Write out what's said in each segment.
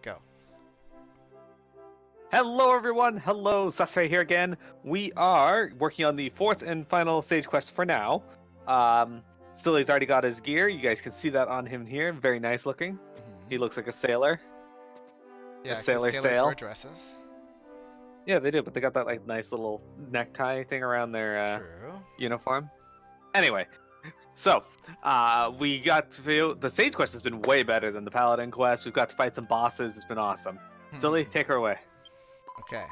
Go. Hello everyone, hello, Sasai here again. We are working on the fourth and final stage quest for now. Stilly's already got his gear, you guys can see that on him here, very nice looking. He looks like a sailor. Yeah, a 'cause sailor sailors sail. wear dresses. Yeah, they do, but they got that like nice little necktie thing around their True. uniform. Anyway, so we got to the stage quest has been way better than the paladin quest. We've got to fight some bosses, it's been awesome. Stilly, take her away. Okay.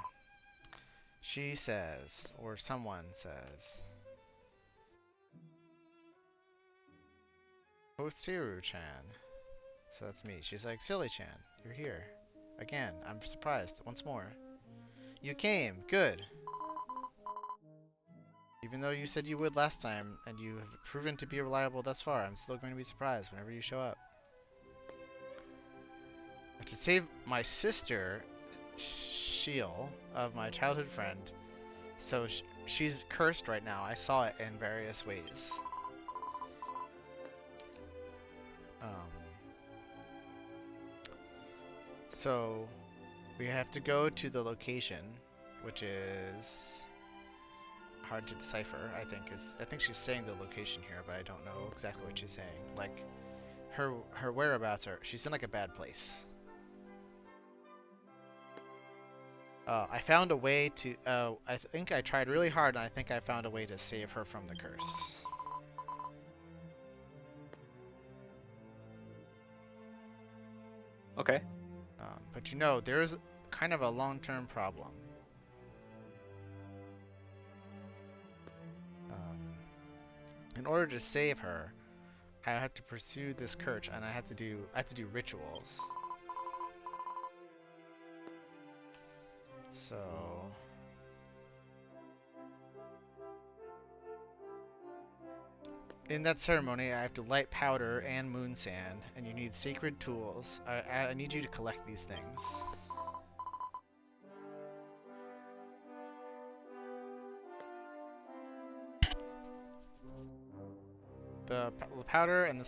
She says, or someone says, Cheryl-chan. So that's me. She's like, Silly-chan, you're here. Again, I'm surprised. Once more. You came. Good. Even though you said you would last time, and you have proven to be reliable thus far, I'm still going to be surprised whenever you show up. To save my sister, Cheryl, of my childhood friend, so she's cursed right now. I saw it in various ways. So we have to go to the location, which is hard to decipher. I think she's saying the location here, but I don't know exactly what she's saying. Like her whereabouts are. She's in like a bad place. I found a way to. I think I tried really hard, and I think I found a way to save her from the curse. Okay. But you know, there's kind of a long-term problem. In order to save her, I have to pursue this curse, and I have to do rituals. So in that ceremony, I have to light powder and moon sand, and you need sacred tools. I need you to collect these things. The powder and the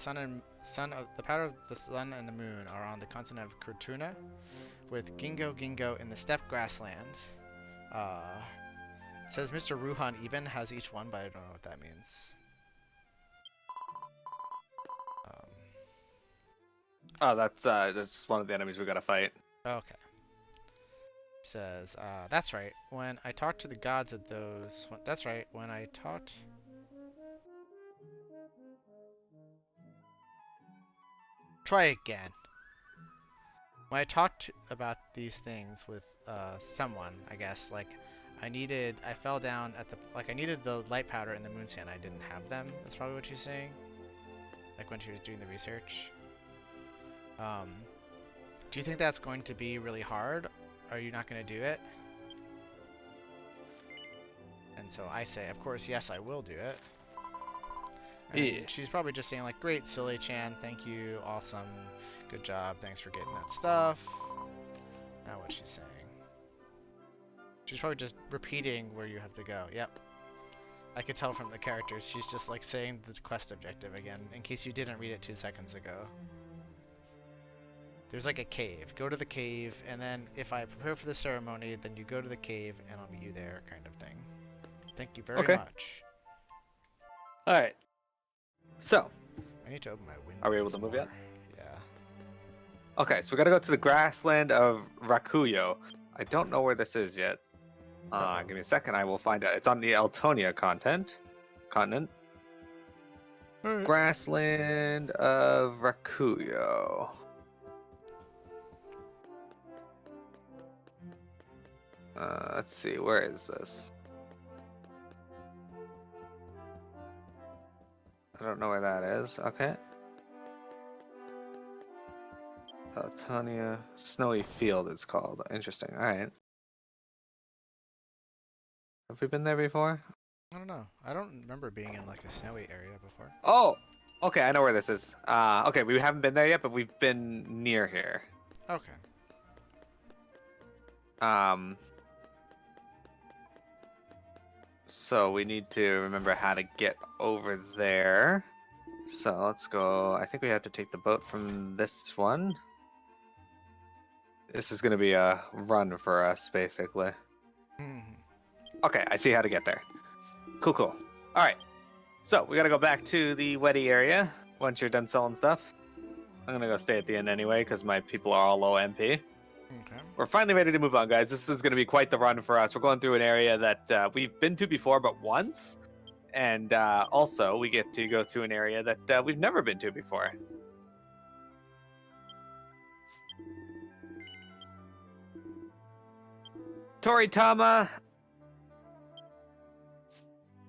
the powder of the sun and the moon are on the continent of Kurtuna, with Gingo in the steppe grassland. It says Mr. Ruhan even has each one, but I don't know what that means. Oh, that's one of the enemies we gotta fight. Okay. It says, that's right. When I talked to the gods of those... That's right. When I talked... Try again. When I talked about these things with someone, I guess, like, I fell down at the... Like, I needed the light powder and the moon sand. I didn't have them. That's probably what she's saying. Like, when she was doing the research. Do you think that's going to be really hard? Are you not going to do it? And so I say, of course, yes, I will do it. And yeah. She's probably just saying like, great, Silly-chan, thank you, awesome, good job, thanks for getting that stuff. Not what she's saying. She's probably just repeating where you have to go. Yep. I could tell from the characters, she's just like saying the quest objective again, in case you didn't read it 2 seconds ago. There's like a cave. Go to the cave, and then if I prepare for the ceremony, then you go to the cave, and I'll meet you there, kind of thing. Thank you very much. Alright. So. I need to open my window. Are we able to move yet? Yeah. Okay, so we gotta go to the grassland of Rakuyo. I don't know where this is yet. Give me a second, I will find out. It's on the Eltonia continent. Right. Grassland of Rakuyo. Let's see, where is this? I don't know where that is. Okay. Eltonia Snowy Field it's called. Interesting. Alright. Have we been there before? I don't know. I don't remember being in like a snowy area before. Oh! Okay, I know where this is. Okay, we haven't been there yet, but we've been near here. Okay. So we need to remember how to get over there. So let's go. I think we have to take the boat from this one. This is gonna be a run for us, basically. Mhm. Okay, I see how to get there. Cool, cool. All right, so we gotta go back to the Weddy area once you're done selling stuff. I'm gonna go stay at the inn anyway because my people are all low MP. Okay. We're finally ready to move on, guys. This is gonna be quite the run for us. We're going through an area that we've been to before, but once, and also we get to go through an area that we've never been to before. Toritama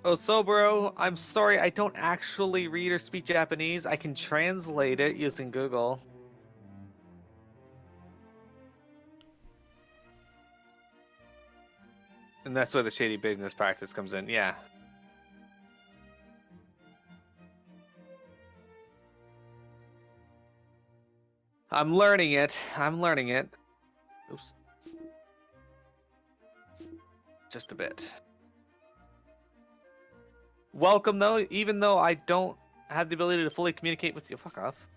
Osobro, I'm sorry, I don't actually read or speak Japanese. I can translate it using Google. And that's where the shady business practice comes in, yeah. I'm learning it. I'm learning it. Oops. Just a bit. Welcome, though, even though I don't have the ability to fully communicate with you. Fuck off.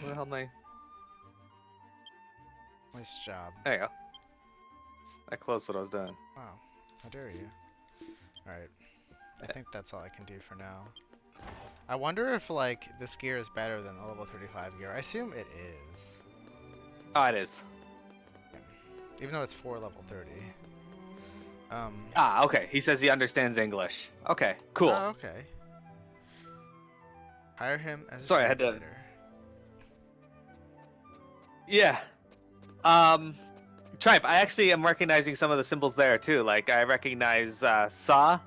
Where the hell am I? Nice job. There you go. I closed what I was doing. Wow. How dare you? Alright. I think that's all I can do for now. I wonder if, like, this gear is better than the level 35 gear. I assume it is. Oh, it is. Even though it's for level 30. Okay. He says he understands English. Okay, cool. Oh, okay. Hire him as Sorry, a I had to- translator. Yeah. Tripe, I actually am recognizing some of the symbols there too. Like I recognize Sa,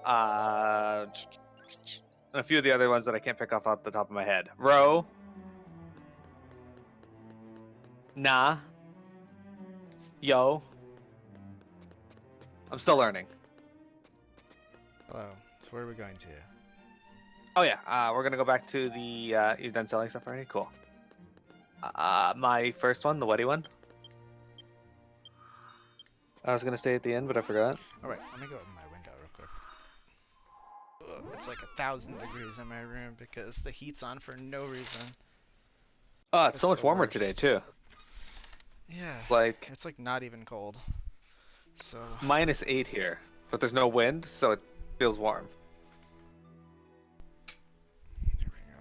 and a few of the other ones that I can't pick off the top of my head. Ro, Na, Yo. I'm still learning. Hello. So where are we going to? Oh yeah, we're gonna go back to the. You've done selling stuff already? Cool. My first one, the Weddy one. I was gonna stay at the end, but I forgot. Alright, let me go open my window real quick. Ugh, it's like 1,000 degrees in my room because the heat's on for no reason. Oh, it's It's so much the warmer today worst. too. Yeah. It's like not even cold. So -8 here, but there's no wind, so it feels warm. there we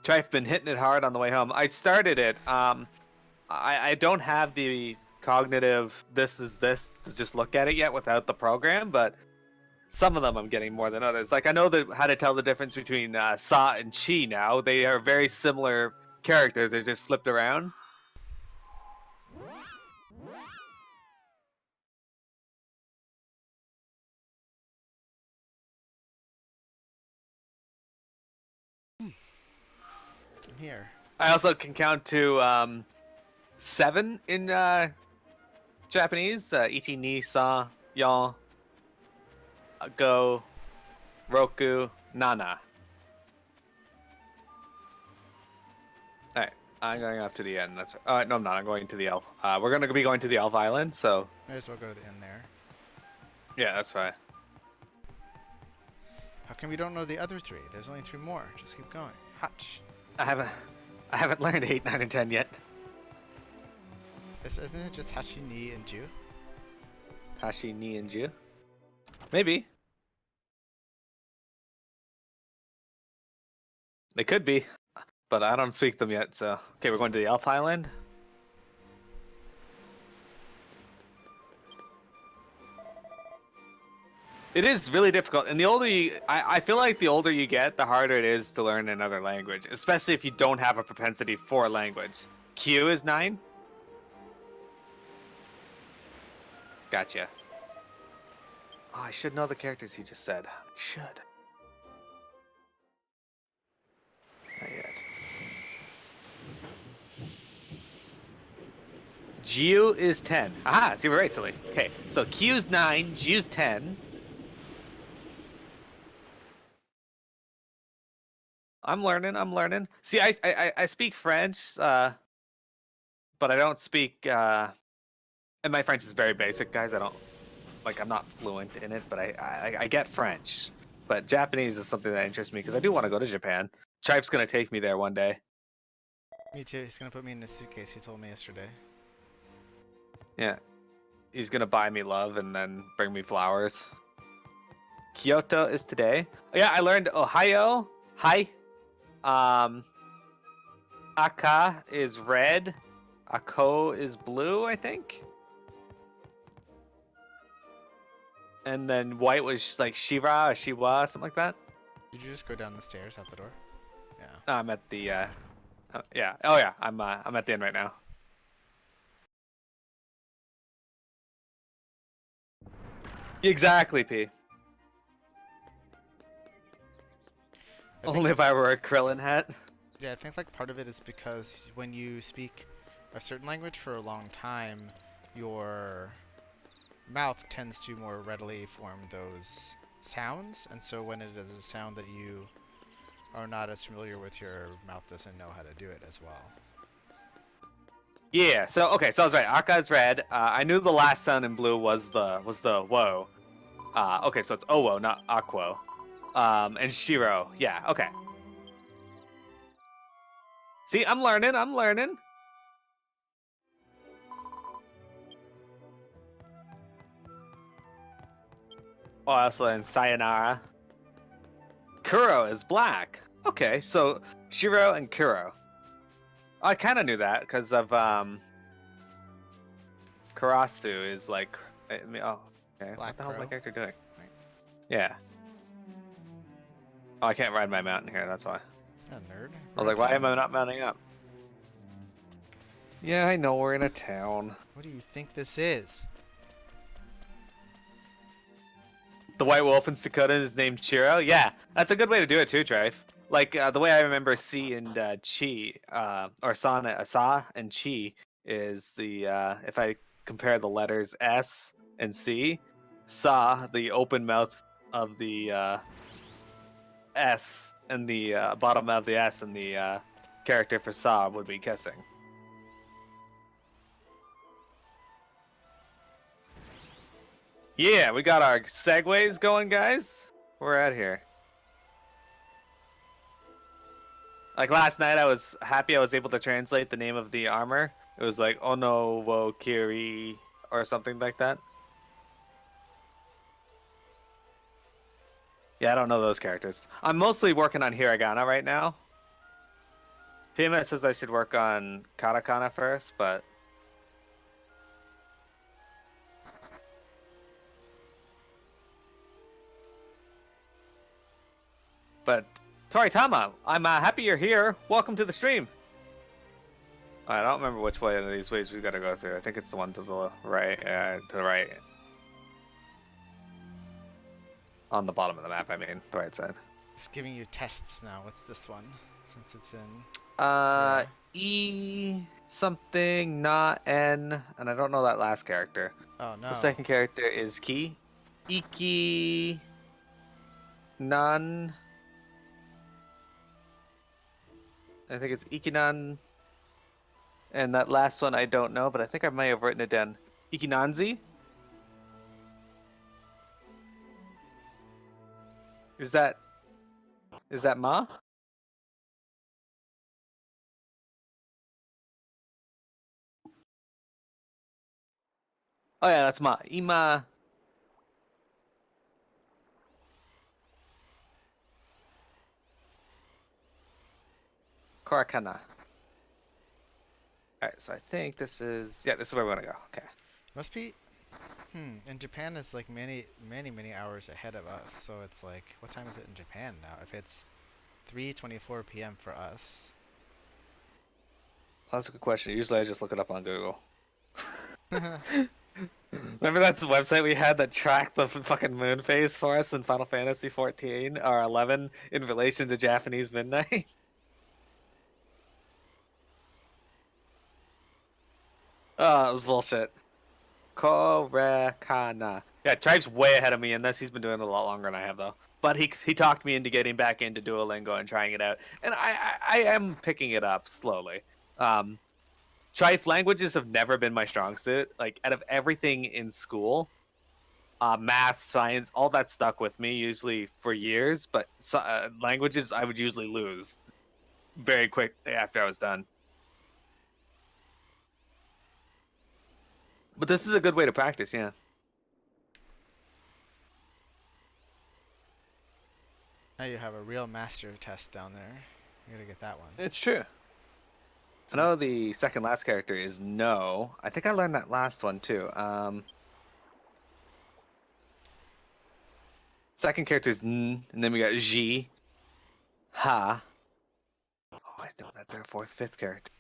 go. I've been hitting it hard on the way home. I started it. I don't have the cognitive this is this to just look at it yet without the program, but some of them I'm getting more than others. Like I know how to tell the difference between Sa and Chi now. They are very similar characters. They're just flipped around. I'm here. I also can count to 7 in Japanese. Ichi, ni, sa, yon, go, roku, nana. Alright, I'm going up to the end. That's right. No, I'm not. I'm going to the elf. We're going to be going to the elf island, so May as well go to the inn there. yeah, that's right. How come we don't know the other 3? There's only 3 more. Just keep going. Hutch. I haven't learned 8, 9, and 10 yet. Isn't it just Hashi, Ni, and Ju? Hashi, ni, and Ju. Maybe. They could be, but I don't speak them yet, so. Okay, we're going to the elf island. It is really difficult, and the older I feel like the older you get, the harder it is to learn another language, especially if you don't have a propensity for language. Q is 9. Gotcha. Oh, I should know the characters he just said. I should. Not yet. Jiu is 10. Aha, see, we're right, silly. Okay, so Q's 9, Jiu's 10. I'm learning. See, I speak French, but I don't speak, and my French is very basic, guys. I'm not fluent in it, but I get French. But Japanese is something that interests me, because I do want to go to Japan. Tripe's going to take me there one day. Me too. He's gonna put me in his suitcase. He told me yesterday. Yeah. He's gonna buy me love and then bring me flowers. Kyoto is today. Yeah, I learned Ohio. Hi. Aka is red. Ako is blue, I think. And then white was like Shira or Shiwa, something like that. Did you just go down the stairs out the door? Yeah. No, I'm at the yeah. Oh yeah, I'm at the end right now. Exactly, P. Only if I were a Krillin hat. Yeah, I think like part of it is because when you speak a certain language for a long time, your mouth tends to more readily form those sounds, and so when it is a sound that you are not as familiar with, your mouth doesn't know how to do it as well. Yeah. So okay. So I was right. Aka is red. I knew the last sound in blue was the whoa. Okay. So it's owo, not aquo. And Shiro. Yeah. Okay. See, I'm learning. I'm learning. Oh, I also learned Sayonara. Kuro is black. Okay, so Shiro and Kuro. I kind of knew that because of Karastu is like. I mean, oh, okay. Black What the hell is my Crow. character doing? Right. Yeah. Oh, I can't ride my mountain here. That's why. Yeah, nerd. I was like, why am I not mounting up? Yeah, I know we're in a town. What do you think this is? The White Wolf in Dakota is named Cheryl. Yeah, that's a good way to do it too, Trife. Like the way I remember C and Chi, or Sa and Chi is the if I compare the letters S and C, Sa, the open mouth of the S, and the bottom of the S, and the character for Sa would be kissing. Yeah, we got our segues going, guys. We're at here. Like last night, I was happy I was able to translate the name of the armor. It was like Ono wo Kiri or something like that. Yeah, I don't know those characters. I'm mostly working on Hiragana right now. Pima says I should work on Katakana first, but... Toritama, I'm happy you're here. Welcome to the stream. I don't remember which way of these ways we gotta go through. I think it's the one to the right. To the right. On the bottom of the map, I mean, the right side. It's giving you tests now. What's this one? Since it's in... E something, not N, and I don't know that last character. Oh, no. The second character is Ki. Iki... Nan... I think it's Ikinan. And that last one I don't know, but I think I may have written it down. Ikinanzi? Is that Ma? Oh yeah, that's Ma. Ima. Korakana. Alright, so I think this is... Yeah, this is where we want to go. Okay. Must be... And Japan is like many hours ahead of us. So it's like, what time is it in Japan now? If it's 3:24 p.m. for us. Well, that's a good question. Usually I just look it up on Google. Remember that's the website we had that tracked the fucking moon phase for us in Final Fantasy 14 or 11 in relation to Japanese midnight? Oh, it was bullshit. Korekana. Yeah, Tribe's way ahead of me in this. He's been doing it a lot longer than I have, though. But he talked me into getting back into Duolingo and trying it out. And I am picking it up slowly. Trife languages have never been my strong suit. Like, out of everything in school, math, science, all that stuck with me usually for years. But languages I would usually lose very quick after I was done. But this is a good way to practice, yeah. Now you have a real master test down there. You gotta get that one. It's true. I know the second last character is no. I think I learned that last one too. Second character is n, and then we got G, ha. Oh, I know that there fourth, fifth character.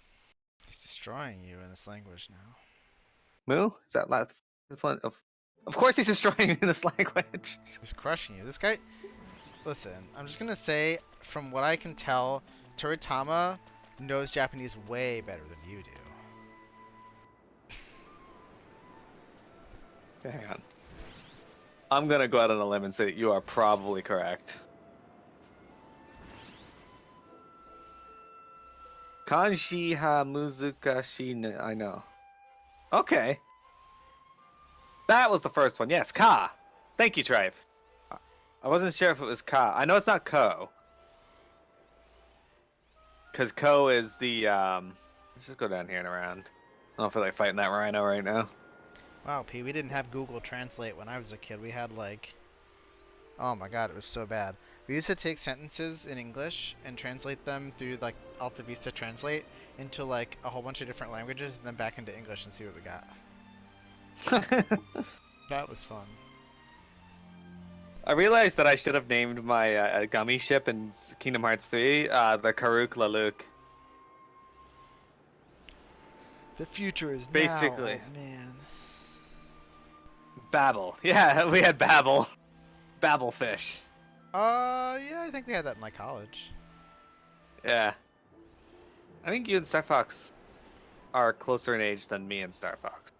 He's destroying you in this language now. Moo? Is that last? This one? Of course he's destroying me in this language. He's crushing you. This guy. Listen, I'm just gonna say, from what I can tell, Toritama knows Japanese way better than you do. Hang on. I'm gonna go out on a limb and say that you are probably correct. Kanji ha muzukashi I know. Okay. That was the first one. Yes, ka. Thank you, Trive. I wasn't sure if it was ka. I know it's not ko. Because ko is the, let's just go down here and around. I don't feel like fighting that rhino right now. Wow, P, we didn't have Google Translate when I was a kid. We had like, oh my god, it was so bad. We used to take sentences in English and translate them through like Alta Vista Translate into like a whole bunch of different languages and then back into English and see what we got. That was fun. I realized that I should have named my gummy ship in Kingdom Hearts 3 the Karuk Laluk. The future is basically now, man. Babel. Yeah, we had Babel. Babel fish. Yeah, I think we had that in like college. Yeah. I think you and Star Fox are closer in age than me and Star Fox.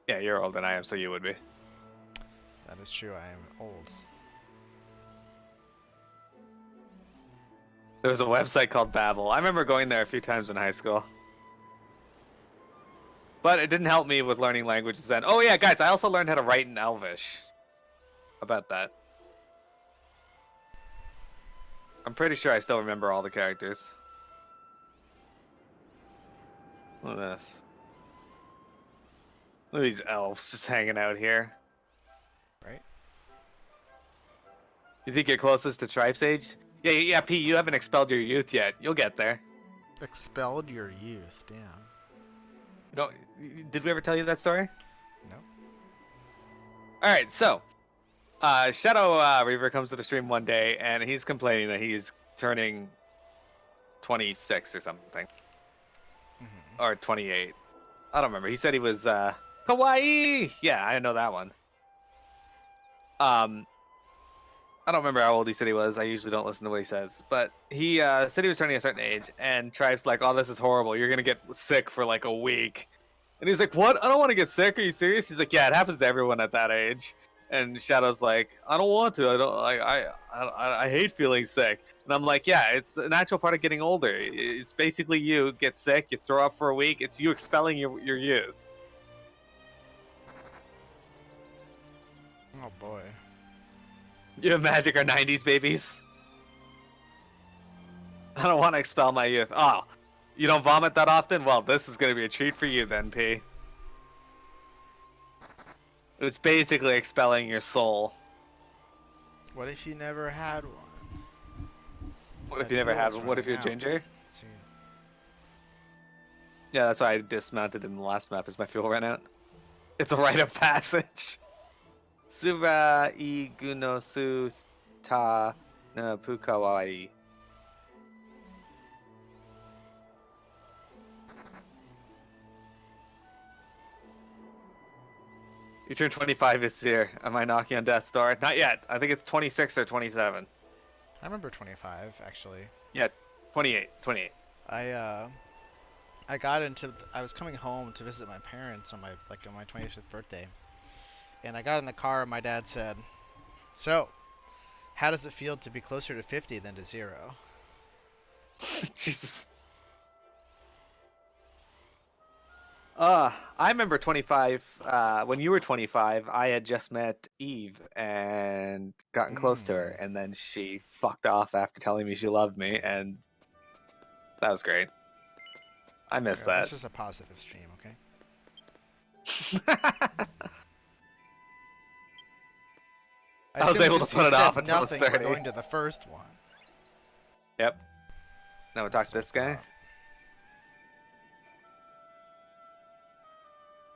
Yeah, you're older than I am, so you would be. That is true, I am old. There was a website called Babel. I remember going there a few times in high school. But it didn't help me with learning languages then. Oh yeah, guys, I also learned how to write in Elvish. How about that? I'm pretty sure I still remember all the characters. Look at this. Look at these elves just hanging out here. Right? You think you're closest to Tribe's age? Yeah, P, you haven't expelled your youth yet. You'll get there. Expelled your youth, damn. No, did we ever tell you that story? No. Alright, so Shadow Reaver comes to the stream one day and he's complaining that he's turning 26 or something. Mm-hmm. Or 28. I don't remember. He said he was Hawaii! Yeah, I know that one. I don't remember how old he said he was. I usually don't listen to what he says. But he said he was turning a certain age, and Tribe's like, oh, this is horrible. You're going to get sick for like a week. And he's like, what? I don't want to get sick. Are you serious? He's like, yeah, it happens to everyone at that age. And Shadow's like, I don't want to. I hate feeling sick. And I'm like, yeah, it's a natural part of getting older. It's basically you get sick, you throw up for a week. It's you expelling your youth. Oh boy. You and Magic are 90s babies. I don't want to expel my youth. Oh, you don't vomit that often? Well, this is going to be a treat for you then, P. It's basically expelling your soul. What if you never had one? What if you never had one? What if you're Ginger? See. Yeah, that's why I dismounted in the last map as my fuel ran out. It's a rite of passage. Suba iguno su ta no pukawai. You turn 25 this year. Am I knocking on death's door? Not yet. I think it's 26 or 27. I remember 25 actually. Yeah, 28. I got into I was coming home to visit my parents on my 25th birthday. And I got in the car and my dad said, "So, how does it feel to be closer to 50 than to 0?" Jesus. I remember 25. When you were 25, I had just met Eve and gotten close to her, and then she fucked off after telling me she loved me, and that was great. I missed that. This is a positive stream, okay? I was assume able to since put you it said off until nothing, it's we're 30. going to the first one. Yep. Now we'll talk to That's this guy. what's up.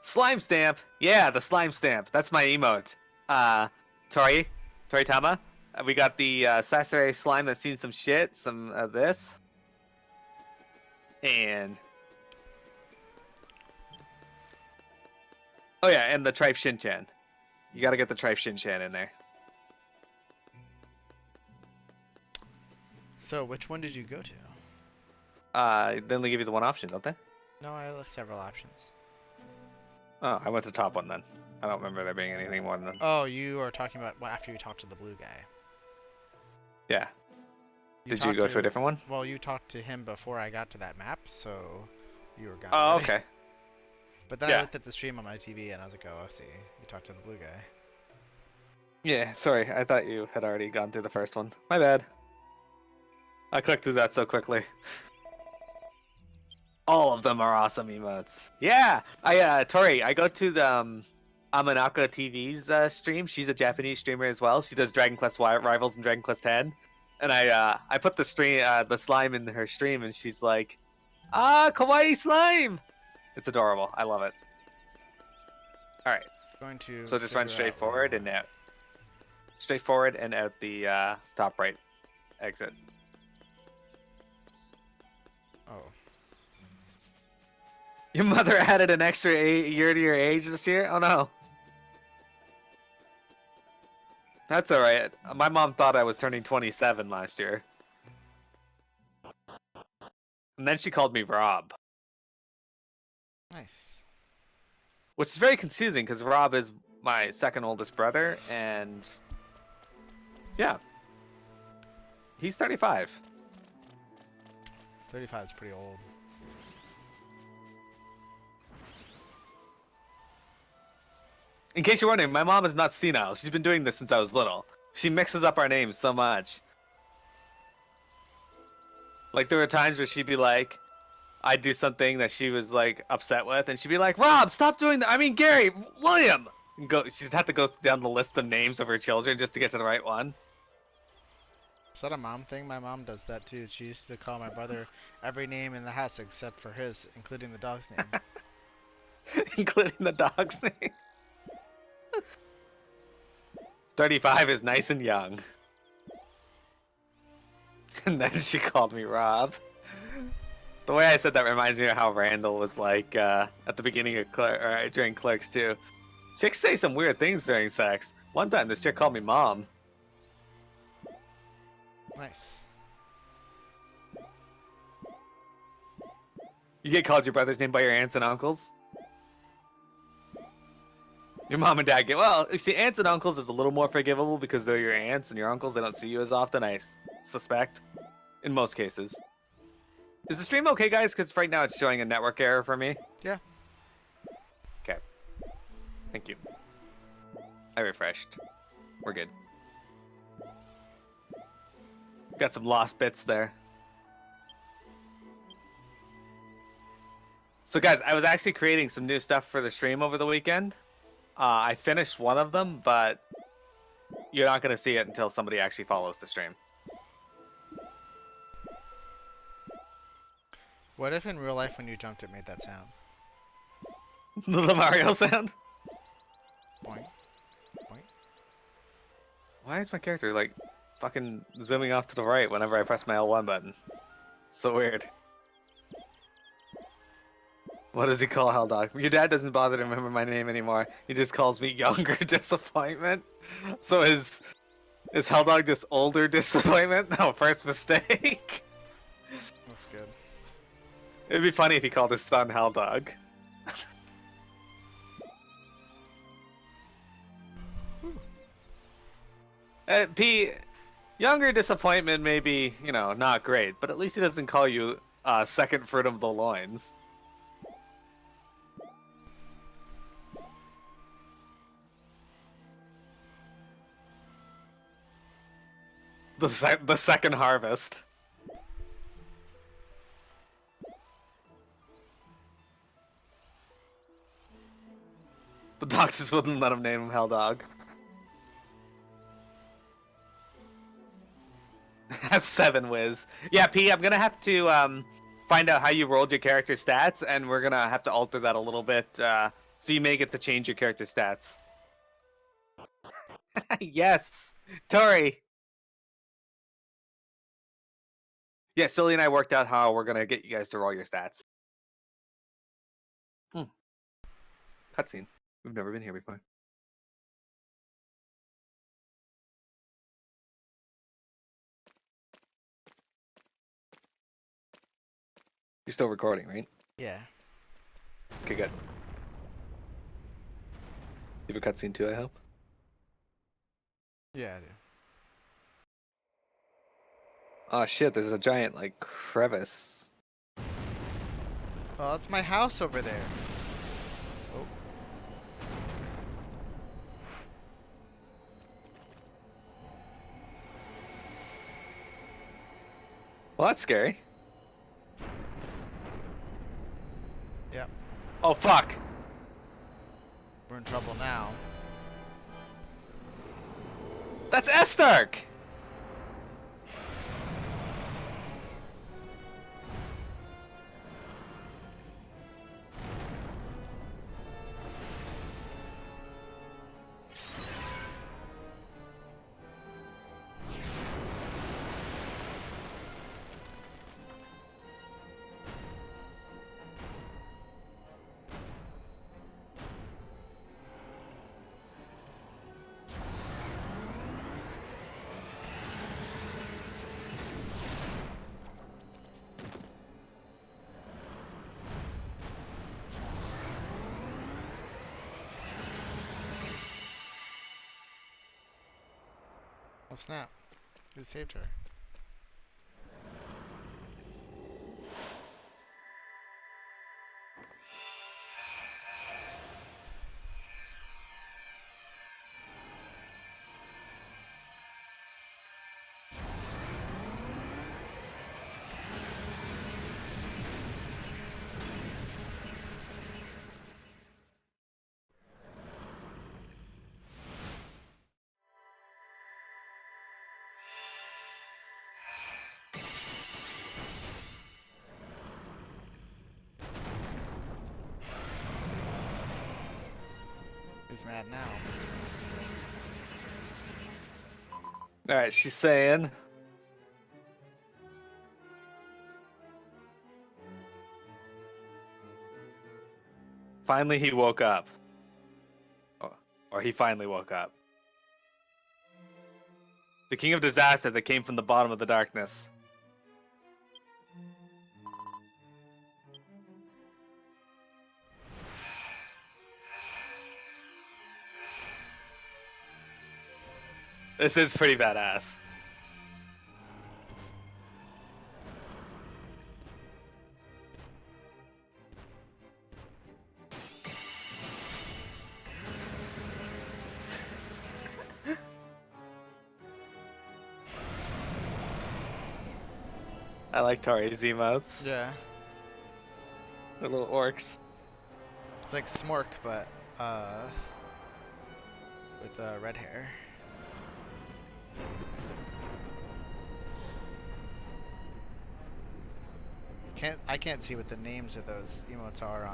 Slime stamp. Yeah, the slime stamp. That's my emote. Toritama. We got the Sasori slime that's seen some shit, some of this. And oh yeah, and the Tripe Shinchan. You gotta get the Tripe Shinchan in there. So, which one did you go to? Then they give you the one option, don't they? No, I left several options. Oh, I went to top one then. I don't remember there being anything more than. Oh, you are talking about after you talked to the blue guy. Yeah. Did you talked go to a different one? Well, you talked to him before I got to that map, so you were gone. Oh, already. okay. But then Yeah. I looked at the stream on my TV and I was like, oh, I see. You talked to the blue guy. Yeah, sorry. I thought you had already gone through the first one. My bad. I clicked through that so quickly. All of them are awesome emotes. Yeah, Tori, I go to the Amanaka TV's stream. She's a Japanese streamer as well. She does Dragon Quest Rivals and Dragon Quest X. And I put the slime in her stream, and she's like, kawaii slime. It's adorable. I love it. All right. Going to So just run figure straight out forward where- and out. Straight forward and out the top right exit. Oh. Your mother added an extra year to your age this year? Oh no. That's alright. My mom thought I was turning 27 last year. And then she called me Rob. Nice. Which is very confusing because Rob is my second oldest brother and yeah. He's 35. 35 is pretty old. In case you're wondering, my mom is not senile. She's been doing this since I was little. She mixes up our names so much. Like, there were times where she'd be like, I'd do something that she was, like, upset with, and she'd be like, Rob, stop doing that. I mean, Gary, William. And she'd have to go down the list of names of her children just to get to the right one. Is that a mom thing? My mom does that too. She used to call my brother every name in the house except for his, including the dog's name. Including the dog's name. 35 is nice and young. And then she called me Rob. The way I said that reminds me of how Randall was like at the beginning of during Clerks too. Chicks say some weird things during sex. One time this chick called me mom. Nice. You get called your brother's name by your aunts and uncles? Your mom and dad get, well, you see, aunts and uncles is a little more forgivable because they're your aunts and your uncles. They don't see you as often, I suspect, in most cases. Is the stream okay, guys? Because right now it's showing a network error for me. Yeah. Okay. Thank you. I refreshed. We're good. Got some lost bits there. So guys, I was actually creating some new stuff for the stream over the weekend. I finished one of them, but you're not going to see it until somebody actually follows the stream. What if in real life when you jumped it made that sound? The Mario sound? Boing. Boing. Why is my character, like, fucking zooming off to the right whenever I press my L1 button? So weird. What does he call Helldog? Your dad doesn't bother to remember my name anymore. He just calls me Younger Disappointment. So is Helldog just Older Disappointment? No, first mistake. That's good. It'd be funny if he called his son Helldog. P, Younger Disappointment may be, you know, not great, but at least he doesn't call you Second Fruit of the Loins. The second harvest. The doctors wouldn't let him name him Hell Dog. That's 7 whiz. Yeah, P, I'm gonna have to find out how you rolled your character stats, and we're gonna have to alter that a little bit, so you may get to change your character stats. Yes, Tori. Yeah, Silly and I worked out how we're gonna get you guys to roll your stats. Cutscene. We've never been here before. You're still recording, right? Yeah. Okay, good. You have a cutscene too, I hope? Yeah, I do. Oh shit, there's a giant, like, crevice. Oh, that's my house over there. Oh. Well, that's scary. Yep. Oh, fuck! We're in trouble now. That's Estark! Oh snap. Who saved her? Who's mad now? Alright, she's saying... Finally he woke up. Or he finally woke up. The king of disaster that came from the bottom of the darkness. This is pretty badass. I like Tori's emotes. Yeah. They're little orcs. It's like Smork, but with red hair. I can't see what the names of those emotes are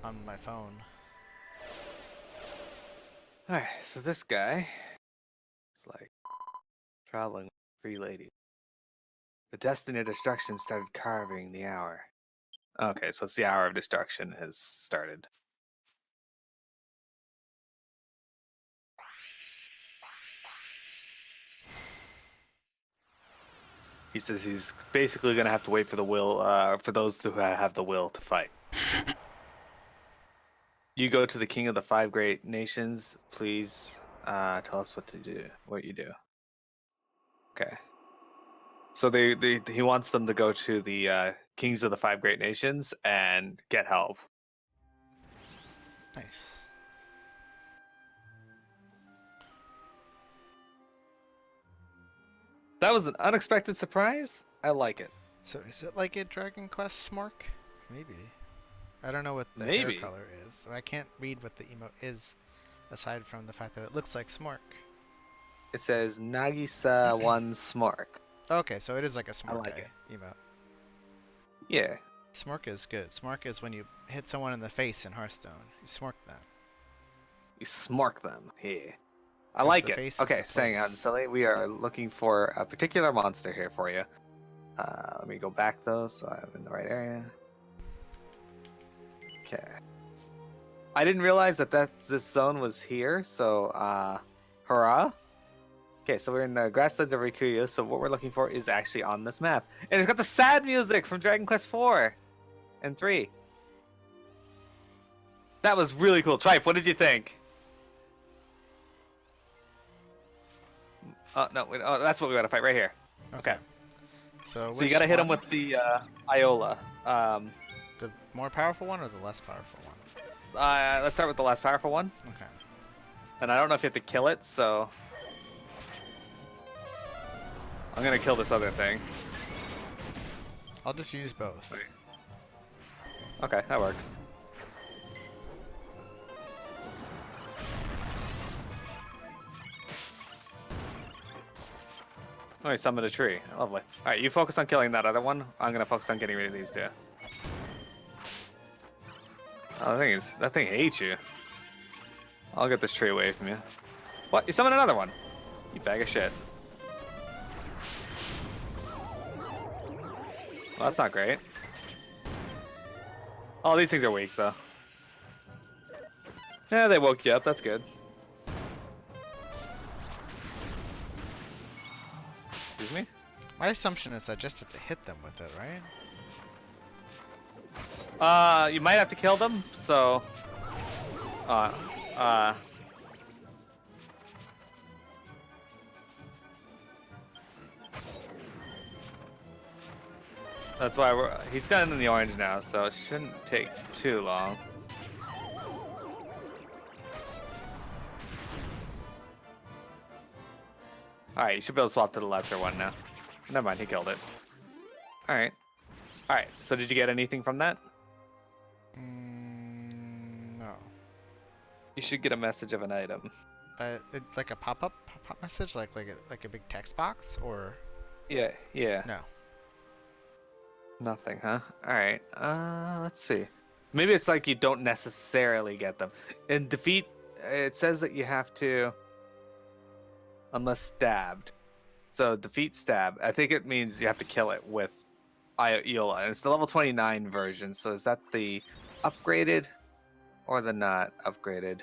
on my phone. Alright, so this guy is like traveling with 3 ladies. The destiny of destruction started carving the hour. Okay, so it's the hour of destruction has started. He says he's basically going to have to wait for the will, for those who have the will to fight. You go to the king of the 5 great nations. Please tell us what to do. What you do. Okay. So he wants them to go to the kings of the 5 great nations and get help. Nice. That was an unexpected surprise. I like it. So is it like a Dragon Quest Smork? Maybe. I don't know what the Maybe. hair color is. So I can't read what the emote is, aside from the fact that it looks like Smork. It says Nagisa one Smork. Okay, so it is like a Smork like guy emote. Yeah. Smork is good. Smork is when you hit someone in the face in Hearthstone. You smork them. You smork them. Yeah. I 'Cause like the it. face is Okay, the staying on place. silly. We are looking for a particular monster here for you. Let me go back though, so I'm in the right area. Okay. I didn't realize that this zone was here, so hurrah. Okay, so we're in the grasslands of Rikuyu, so what we're looking for is actually on this map. And it's got the sad music from Dragon Quest 4 and 3. That was really cool. Trife, what did you think? Oh, no, wait, oh, that's what we gotta fight right here. Okay. So So you gotta hit him with the Iola. The more powerful one or the less powerful one? Let's start with the less powerful one. Okay. And I don't know if you have to kill it, so... I'm gonna kill this other thing. I'll just use both. Wait. Okay, that works. Oh, he summoned a tree. Lovely. Alright, you focus on killing that other one. I'm gonna focus on getting rid of these two. Oh, the thing is, that thing hates you. I'll get this tree away from you. What? You summoned another one? You bag of shit. Well, that's not great. Oh, these things are weak, though. Yeah, they woke you up. That's good. Excuse me? My assumption is I just have to hit them with it, right? You might have to kill them, so... That's why he's done in the orange now, so it shouldn't take too long. Alright, you should be able to swap to the lesser one now. Never mind, he killed it. Alright. Alright, so did you get anything from that? No. You should get a message of an item. Like a pop-up message, like a big text box, or Yeah, yeah. no? Nothing, huh? Alright, let's see. Maybe it's like you don't necessarily get them. In defeat, it says that you have to... Unless stabbed. So defeat stab. I think it means you have to kill it with Iola. And it's the level 29 version, so is that the upgraded or the not upgraded?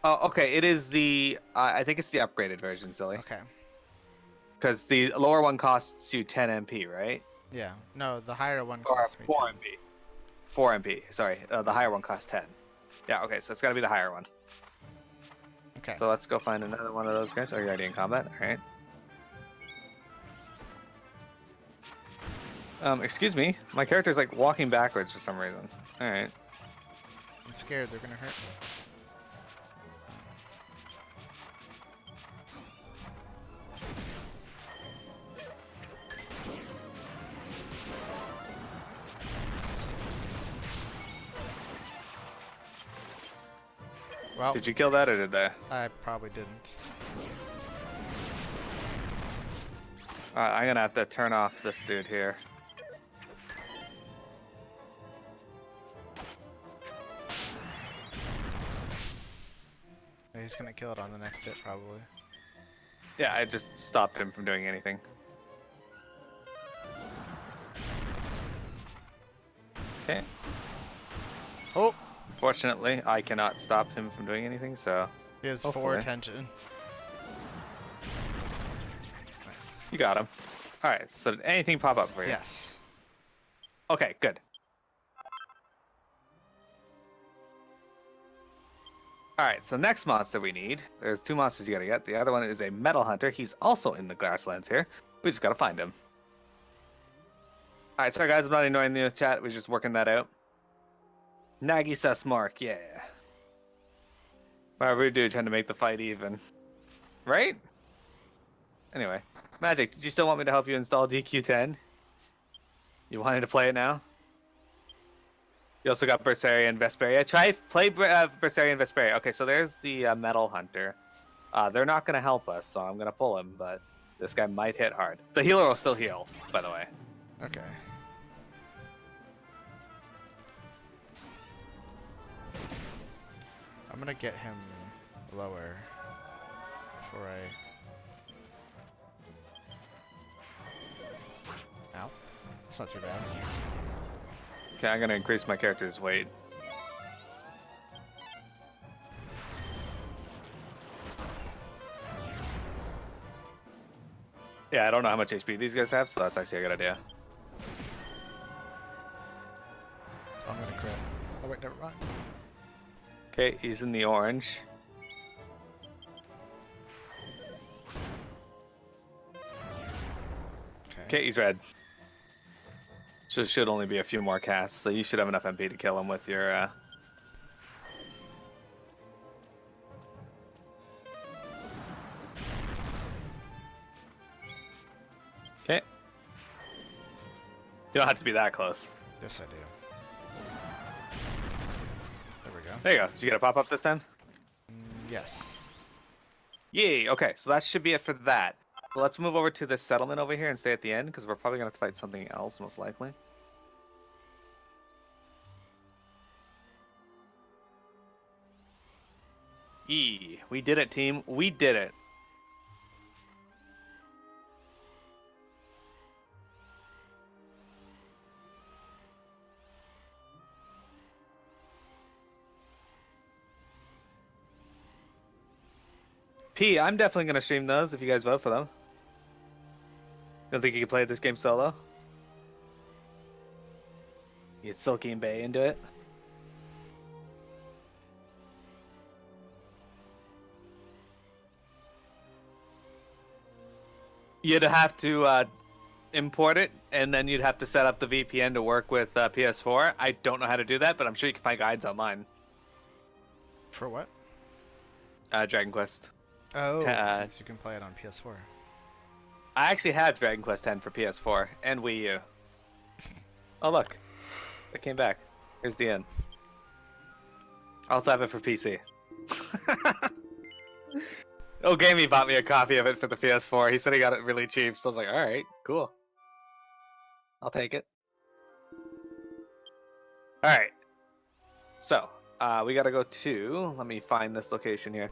Oh, okay, it is the... I think it's the upgraded version, silly. Okay. Because the lower one costs you 10 MP, right? Yeah. No, the higher one Or costs me 4 10. MP. 4 MP, sorry. The higher one costs 10. Yeah, okay, so it's got to be the higher one. Okay. So let's go find another one of those guys. Are you already in combat? Alright. Excuse me. My character's like walking backwards for some reason. Alright. I'm scared they're gonna hurt me. Well, Did you kill that or did they? I probably didn't. Alright, I'm gonna have to turn off this dude here. He's gonna kill it on the next hit, probably. Yeah, I just stopped him from doing anything. Okay. Oh! Fortunately, I cannot stop him from doing anything, so... He has Hopefully. 4 attention. Nice. You got him. Alright, so did anything pop up for you? Yes. Okay, good. Alright, so next monster we need. There's 2 monsters you gotta get. The other one is a metal hunter. He's also in the grasslands here. We just gotta find him. Alright, sorry guys, I'm not ignoring the chat. We're just working that out. Nagisa Smork, yeah. Whatever we do, trying to make the fight even. Right? Anyway. Magic, did you still want me to help you install DQ10? You wanted to play it now? You also got Berseria and Vesperia. Play Berseria and Vesperia. Okay, so there's the Metal Hunter. They're not going to help us, so I'm going to pull him, but this guy might hit hard. The healer will still heal, by the way. Okay. I'm gonna get him lower before I... Ow. It's not too bad. Okay, I'm going to increase my character's weight. Yeah, I don't know how much HP these guys have, so that's actually a good idea. I'm gonna crit. Oh wait, never mind. Okay, he's in the orange. Okay, he's red. So it should only be a few more casts, so you should have enough MP to kill him with your... Okay. You don't have to be that close. Yes, I do. There we go. There you go. Did you get a pop-up this time? Yes. Yay! Okay, so that should be it for that. Well, let's move over to the settlement over here and stay at the end, because we're probably going to have to fight something else, most likely. We did it, team. We did it. P, I'm definitely going to stream those if you guys vote for them. You don't think you can play this game solo? You get Silky and Bay into it? You'd have to import it, and then you'd have to set up the VPN to work with PS4. I don't know how to do that, but I'm sure you can find guides online. For what? Dragon Quest. Oh, so you can play it on PS4. I actually have Dragon Quest X for PS4 and Wii U. Oh look, it came back. Here's the end. I also have it for PC. Oh, Gamey bought me a copy of it for the PS4. He said he got it really cheap, so I was like, alright, cool. I'll take it. Alright. So, we gotta go to... Let me find this location here.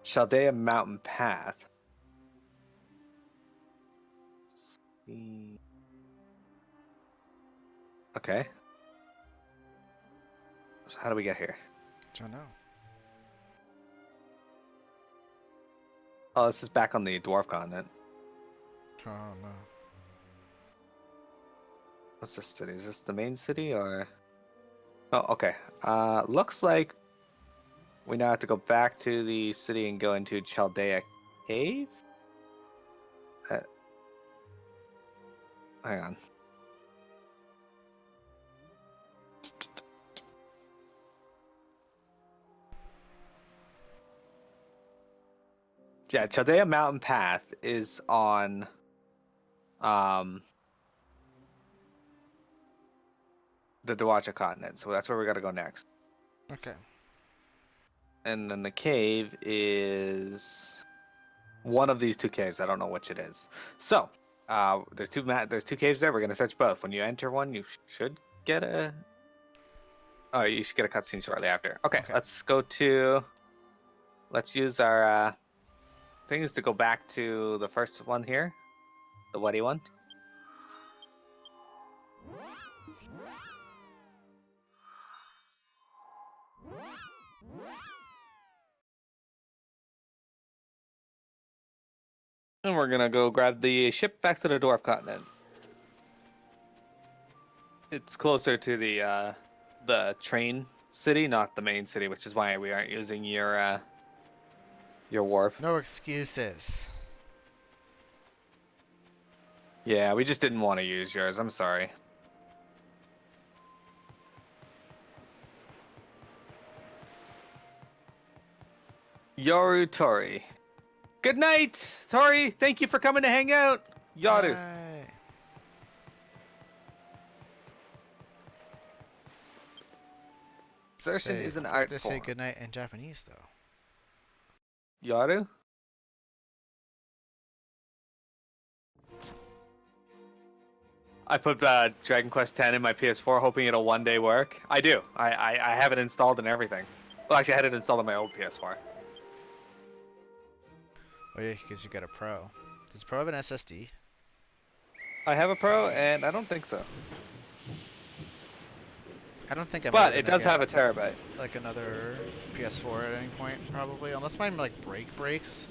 Chaldea Mountain Path. Okay. So how do we get here? Don't know. Oh, this is back on the dwarf continent. Oh no. What's this city? Is this the main city or? Oh, okay. Looks like we now have to go back to the city and go into Chaldea Cave. Hang on. Yeah, Chaldea Mountain Path is on the Dwacha continent, so that's where we gotta go next. Okay. And then the cave is one of these two caves. I don't know which it is. So, there's two caves there. We're gonna search both. When you enter one, you should get a... Oh, you should get a cutscene shortly after. Okay, let's go to... Let's use our things to go back to the first one here. The Weddy one. And we're gonna go grab the ship back to the dwarf continent. It's closer to the train city, not the main city, which is why we aren't using your warp. No excuses. Yeah, we just didn't want to use yours. I'm sorry. Yoru Tori. Good night, Tori. Thank you for coming to hang out. Yoru. Bye. Exertion is an art They form. say goodnight in Japanese, though. Yaru? I put Dragon Quest X in my PS4 hoping it'll one day work. I do. I have it installed and everything. Well, actually, I had it installed on my old PS4. Oh yeah, because you got a Pro. Does Pro have an SSD? I have a Pro, and I don't think so. I don't think I'm But ever it gonna does have a get, terabyte. like another PS4 at any point, probably. Unless mine like breaks.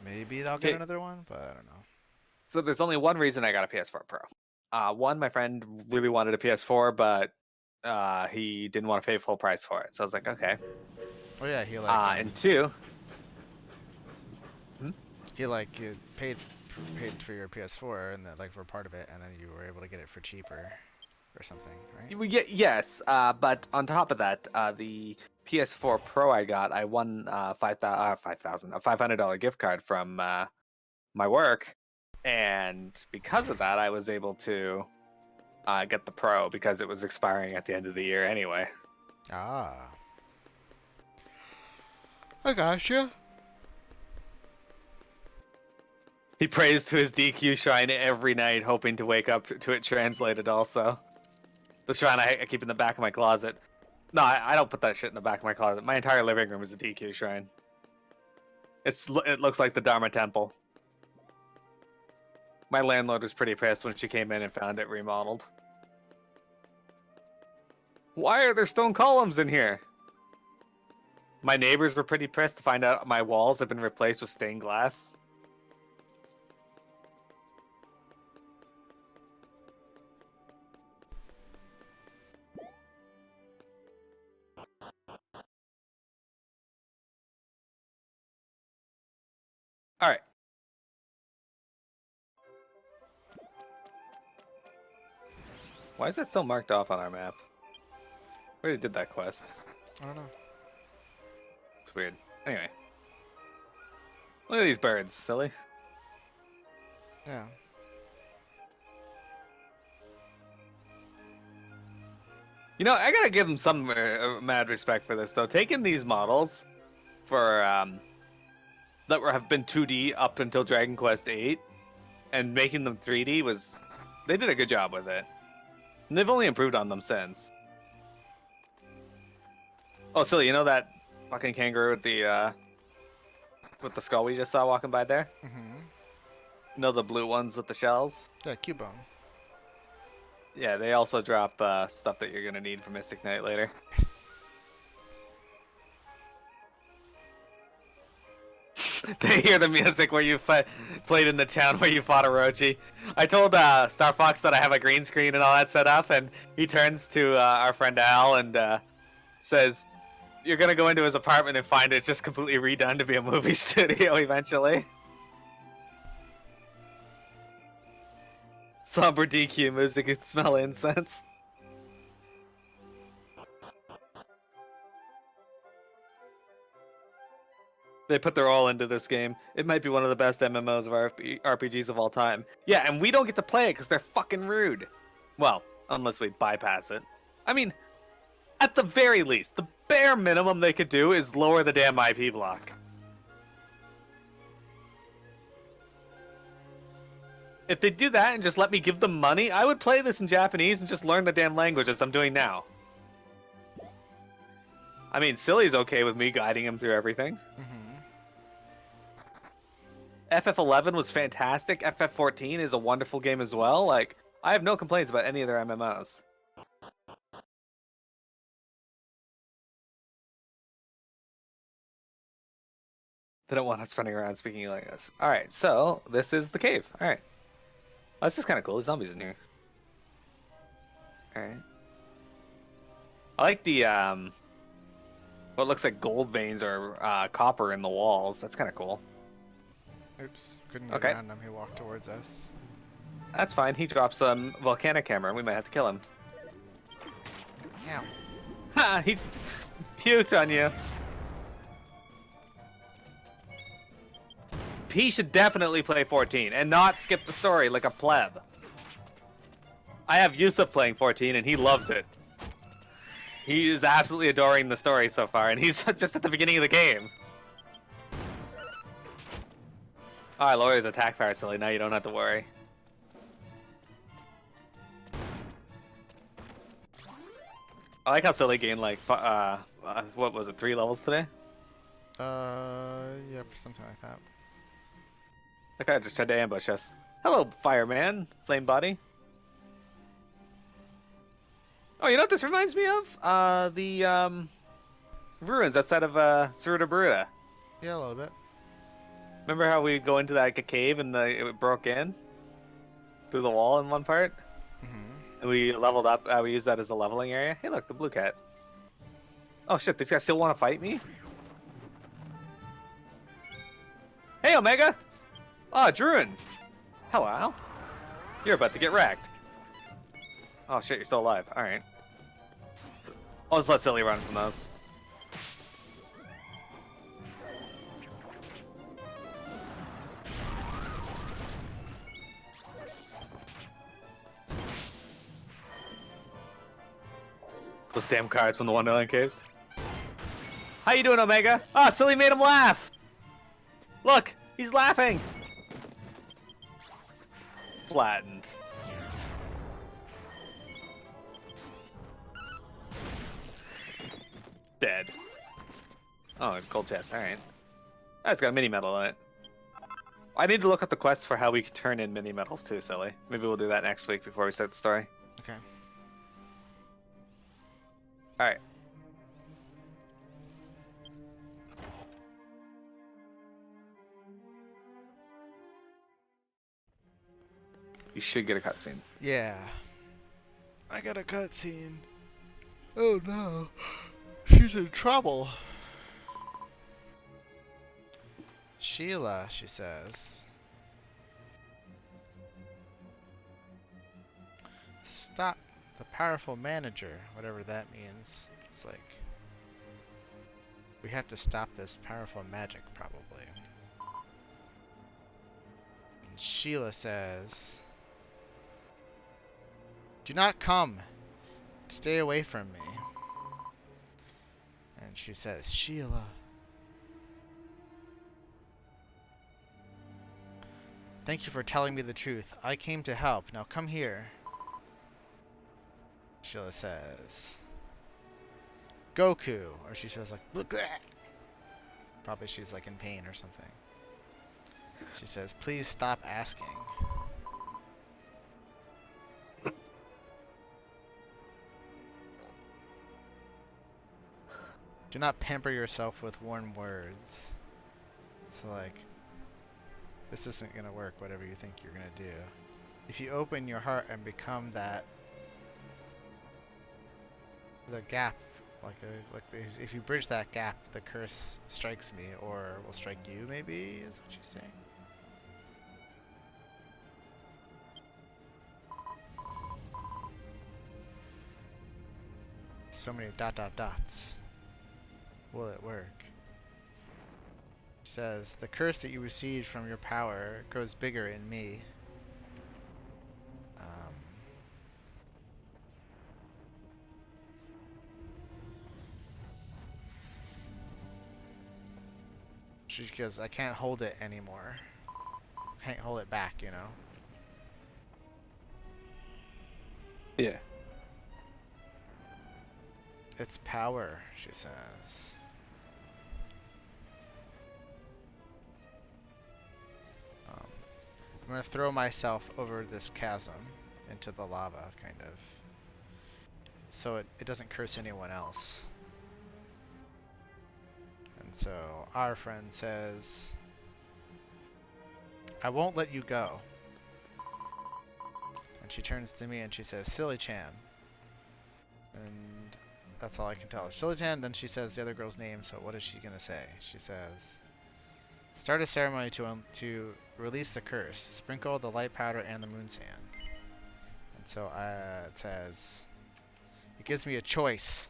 Maybe I'll get Okay. another one, but I don't know. So there's only one reason I got a PS4 Pro. One, my friend really wanted a PS4, but he didn't want to pay full price for it. So I was like, okay. Oh yeah, And two, he like paid for your PS4 and that like for part of it, and then you were able to get it for cheaper or something, right? yes. But on top of that, the PS4 Pro I got, I won a $500 gift card from my work, and because of that, I was able to get the Pro because it was expiring at the end of the year anyway. Ah. I gotcha. He prays to his DQ shrine every night, hoping to wake up to it translated also. The shrine I keep in the back of my closet. No, I don't put that shit in the back of my closet. My entire living room is a DQ shrine. It looks like the Dharma Temple. My landlord was pretty pissed when she came in and found it remodeled. Why are there stone columns in here? My neighbors were pretty pissed to find out my walls have been replaced with stained glass. All right. Why is that still marked off on our map? We already did that quest. I don't know. It's weird. Anyway. Look at these birds, silly. Yeah. You know, I gotta give them some mad respect for this, though. Taking these models for that have been 2D up until Dragon Quest VIII and making them 3D they did a good job with it. And they've only improved on them since. Oh, silly, you know that fucking kangaroo with the skull we just saw walking by there? Mm-hmm. You know the blue ones with the shells? Yeah, Cubone. Yeah, they also drop stuff that you're gonna need for Mystic Knight later. They hear the music where you played in the town where you fought Orochi. I told Star Fox that I have a green screen and all that set up, and he turns to our friend Al and says, "You're gonna go into his apartment and find it's just completely redone to be a movie studio eventually." Somber DQ music, you can smell incense. They put their all into this game. It might be one of the best MMOs of RPGs of all time. Yeah, and we don't get to play it because they're fucking rude. Well, unless we bypass it. I mean, at the very least, the bare minimum they could do is lower the damn IP block. If they do that and just let me give them money, I would play this in Japanese and just learn the damn language as I'm doing now. I mean, Silly's okay with me guiding him through everything. Mm-hmm. FF11 was fantastic. FF14 is a wonderful game as well. Like, I have no complaints about any of their MMOs. They don't want us running around speaking like this. Alright, so this is the cave. Alright. Oh, this is kind of cool. There's zombies in here. Alright. I like the, what looks like gold veins or copper in the walls. That's kind of cool. Oops, couldn't get around him. He walked towards us. That's fine. He drops some volcanic hammer. We might have to kill him. Ow. Ha! He puked on you. He should definitely play 14 and not skip the story like a pleb. I have Yusuf playing 14 and he loves it. He is absolutely adoring the story so far, and he's just at the beginning of the game. Alright, Lawyer's attack power, silly. Now you don't have to worry. I like how Silly gained like, what was it, 3 levels today? Yep, something like that. That guy just tried to ambush us. Hello, fireman, flame body. Oh, you know what this reminds me of? The ruins outside of Suruta Baruta. Yeah, a little bit. Remember how we go into that cave and it broke in through the wall in one part? And we leveled up. We used that as a leveling area. Hey, look, the blue cat. Oh shit, these guys still want to fight me? Hey, Omega! Oh, Druin! Hello. You're about to get wrecked. Oh shit, you're still alive. Alright. I'll just let Silly run from those. Those damn cards from the Wonderland Caves. How you doing, Omega? Ah, Silly made him laugh! Look, he's laughing! Flattened. Dead. Oh, gold chest, alright. That's got a mini medal in it. I need to look up the quest for how we can turn in mini medals too, Silly. Maybe we'll do that next week before we start the story. Okay. Alright. You should get a cutscene. Yeah. I got a cutscene. Oh no. She's in trouble. Sheila, she says. Stop the powerful manager, whatever that means. It's like we have to stop this powerful magic, probably. And Sheila says, do not come. Stay away from me. And she says, Sheila. Thank you for telling me the truth. I came to help. Now come here. Sheila says, Goku. Or she says like, look at that. Probably she's like in pain or something. She says, please stop asking. Do not pamper yourself with warm words. So like, this isn't gonna work, whatever you think you're gonna do. If you open your heart and become that, the gap, if you bridge that gap, the curse strikes me, or will strike you, maybe, is what she's saying. So many dots. Will it work? It says, the curse that you received from your power grows bigger in me. She goes, I can't hold it anymore. Can't hold it back, you know? Yeah. It's power, she says. I'm gonna throw myself over this chasm into the lava, kind of. So it doesn't curse anyone else. And so our friend says, I won't let you go. And she turns to me and she says, Silly Chan. And that's all I can tell. Silly Chan, then she says the other girl's name, so what is she gonna say? She says, start a ceremony to release the curse. Sprinkle the light powder and the moon sand. And so it says, it gives me a choice.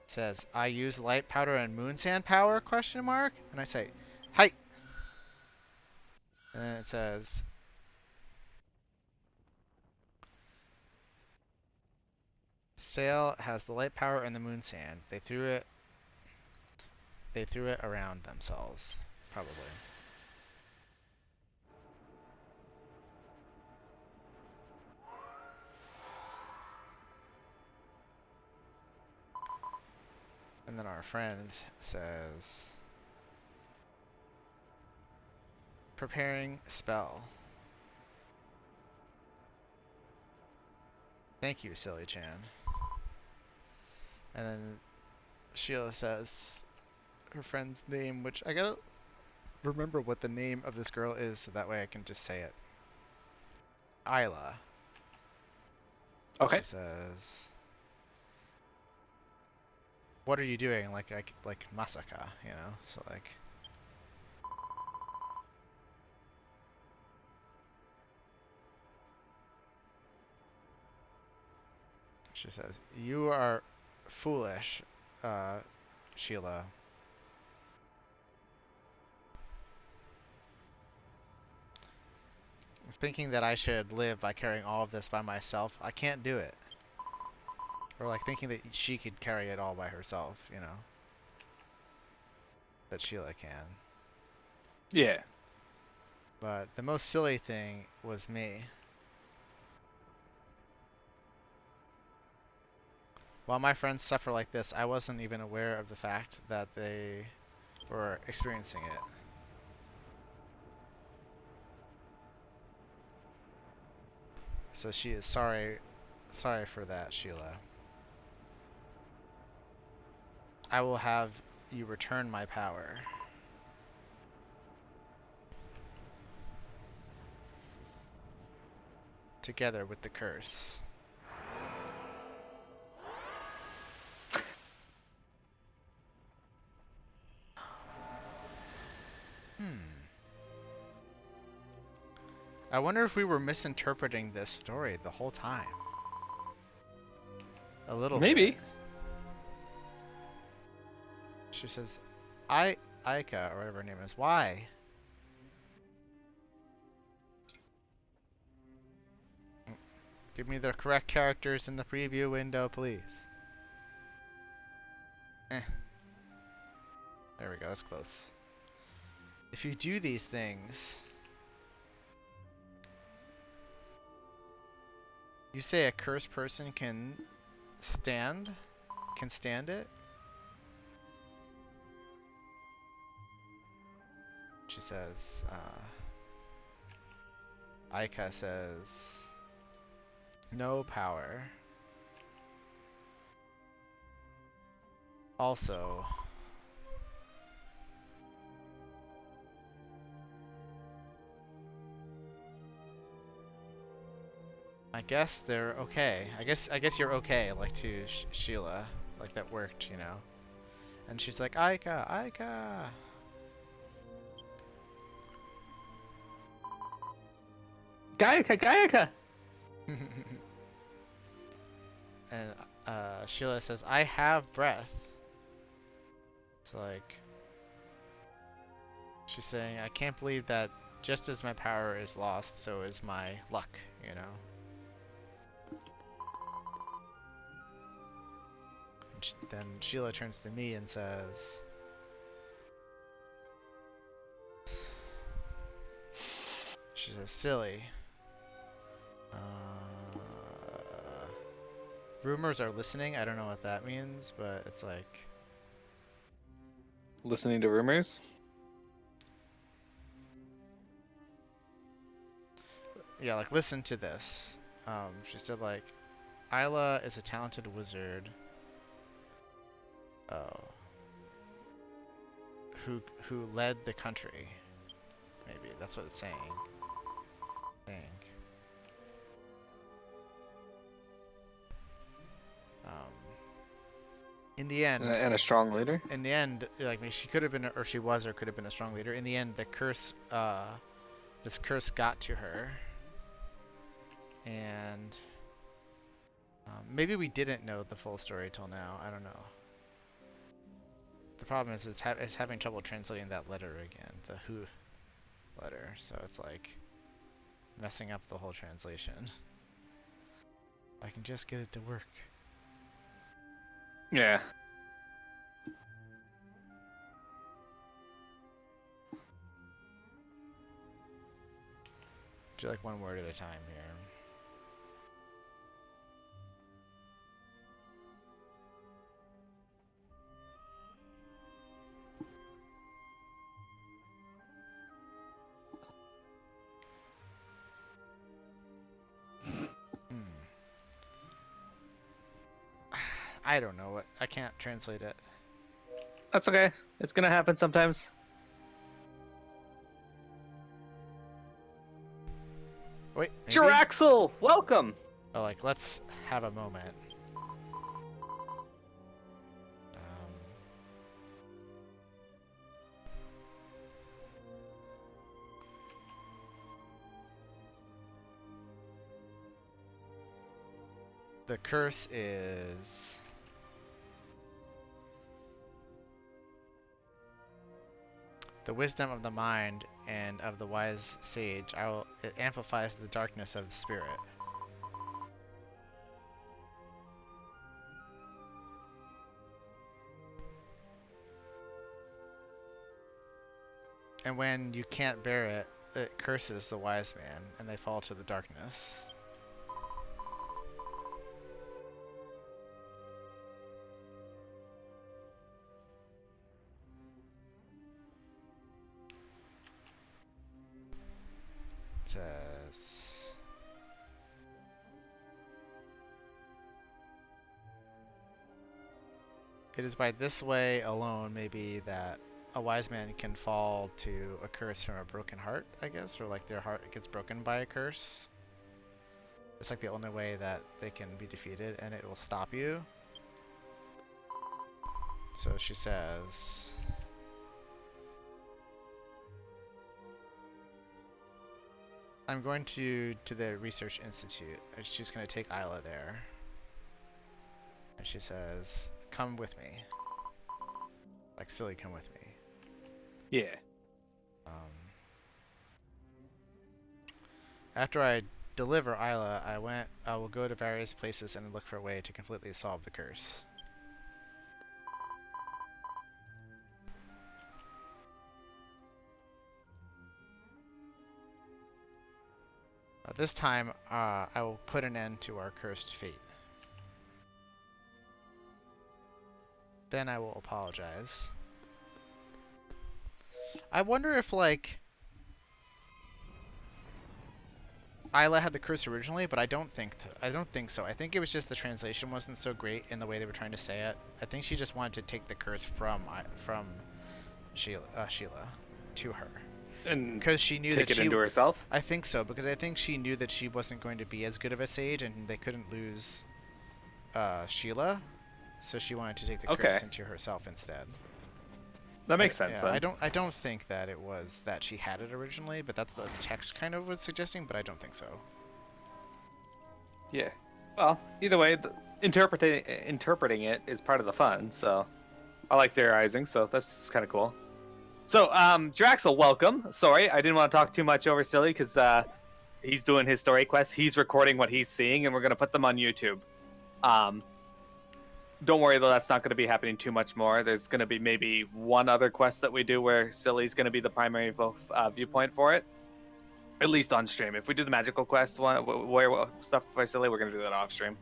It says, I use light powder and moon sand power, question mark? And I say, hi. And then it says, sail has the light power and the moon sand. They threw it around themselves, probably. And then our friend says, preparing spell. Thank you, Silly Chan. And then Sheila says her friend's name, which I gotta remember what the name of this girl is so that way I can just say it. Isla. Okay. She says, what are you doing? Like Masaka, you know? So like, she says, you are foolish, Sheila. Thinking that I should live by carrying all of this by myself, I can't do it. Or like thinking that she could carry it all by herself, you know? That Sheila can. Yeah. But the most silly thing was me. While my friends suffer like this, I wasn't even aware of the fact that they were experiencing it. So she is sorry for that, Sheila. I will have you return my power. Together with the curse. I wonder if we were misinterpreting this story the whole time. A little Maybe. bit. She says, Aika, or whatever her name is, why? Give me the correct characters in the preview window, please. There we go, that's close. If you do these things... You say a cursed person can stand it? She says, Aika says, no power. Also, I guess they're okay. I guess you're okay, like to Sheila, like that worked, you know. And she's like, Aika. Gaiaka. And Sheila says, I have breath. So like, she's saying, I can't believe that just as my power is lost, so is my luck, you know. Then Sheila turns to me and says, she says, silly. Rumors are listening. I don't know what that means, but it's like... Listening to rumors? Yeah, like, listen to this. She said, like, Isla is a talented wizard. Who led the country. Maybe, that's what it's saying. I think. In the end... And a strong leader? In the end, like, I mean, she could have been, or she was, or could have been a strong leader. In the end, the curse, this curse got to her. And... maybe we didn't know the full story till now. I don't know. The problem is it's having trouble translating that letter again, the who letter. So it's like messing up the whole translation. I can just get it to work. Yeah. Do like one word at a time here. I don't know what. I can't translate it. That's okay. It's gonna happen sometimes. Wait, maybe? Jiraxel, welcome. Oh, like, let's have a moment. The curse is... the wisdom of the mind and of the wise sage. It amplifies the darkness of the spirit. And when you can't bear it, it curses the wise man, and they fall to the darkness. It says... it is by this way alone, maybe, that a wise man can fall to a curse from a broken heart, I guess, or like their heart gets broken by a curse. It's like the only way that they can be defeated, and it will stop you. So she says... I'm going to the research institute. And she's going to take Isla there. And she says, come with me. Like, silly, come with me. Yeah. After I deliver Isla, I will go to various places and look for a way to completely solve the curse. This time, I will put an end to our cursed fate. Then I will apologize. I wonder if, like, Isla had the curse originally, but I don't think so. I think it was just the translation wasn't so great in the way they were trying to say it. I think she just wanted to take the curse from Sheila to her. And because she knew take that it into herself? I think so, because I think she knew that she wasn't going to be as good of a sage, and they couldn't lose Sheila, so she wanted to take the curse into herself instead. That makes sense. Yeah, then. I don't think that it was that she had it originally, but that's the text kind of was suggesting, but I don't think so. Yeah. Well, either way, interpreting it is part of the fun. So I like theorizing. So that's kind of cool. So, Draxel, welcome. Sorry, I didn't want to talk too much over Silly because he's doing his story quest. He's recording what he's seeing, and we're gonna put them on YouTube. Don't worry though, that's not going to be happening too much more. There's going to be maybe one other quest that we do where Silly's going to be the primary viewpoint for it, at least on stream. If we do the magical quest one, where stuff for Silly, we're going to do that off stream.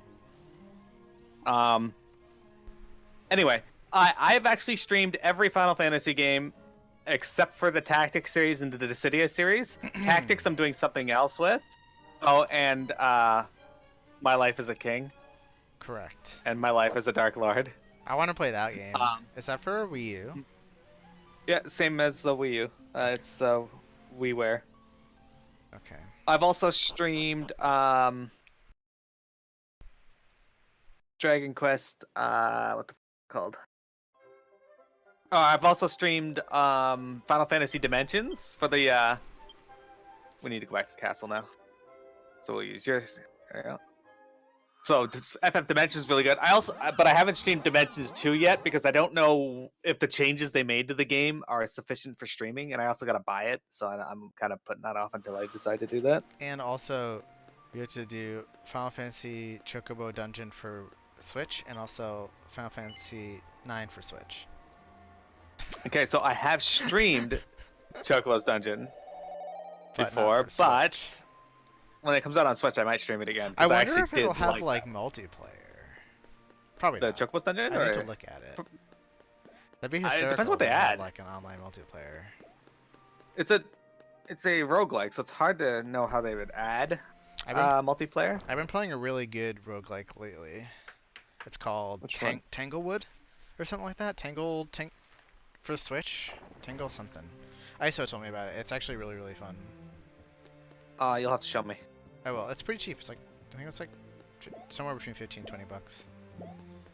Anyway, I've actually streamed every Final Fantasy game except for the Tactics series and the Dissidia series. Tactics, I'm doing something else with. Oh, and My Life as a King. Correct. And My Life as a Dark Lord. I want to play that game. Is that for Wii U? Yeah, same as the Wii U. It's WiiWare. Okay. I've also streamed Dragon Quest. What the called? Oh, I've also streamed Final Fantasy Dimensions for the. We need to go back to the castle now, so we'll use yours. There you go. So FF Dimensions is really good. But I haven't streamed Dimensions 2 yet because I don't know if the changes they made to the game are sufficient for streaming, and I also got to buy it, so I'm kind of putting that off until I decide to do that. And also, we have to do Final Fantasy Chocobo Dungeon for Switch, and also Final Fantasy 9 for Switch. Okay, so I have streamed Chocobo's Dungeon But before, not for but Switch. when it comes out on Switch, I might stream it again I because I wonder actually if it'll did have like multiplayer. Probably the not. Chocobo's Dungeon. I need to Or look at it. That'd be it hysterical depends what if they it had add. like an online multiplayer. It's a roguelike, so it's hard to know how they would add multiplayer. I've been playing a really good roguelike lately. It's called Which one? Tanglewood or something like that. For Switch. Tangle something. ISO told me about it. It's actually really, really fun. You'll have to show me. Oh well, it's pretty cheap. It's like, I think it's like somewhere between 15 and 20 bucks.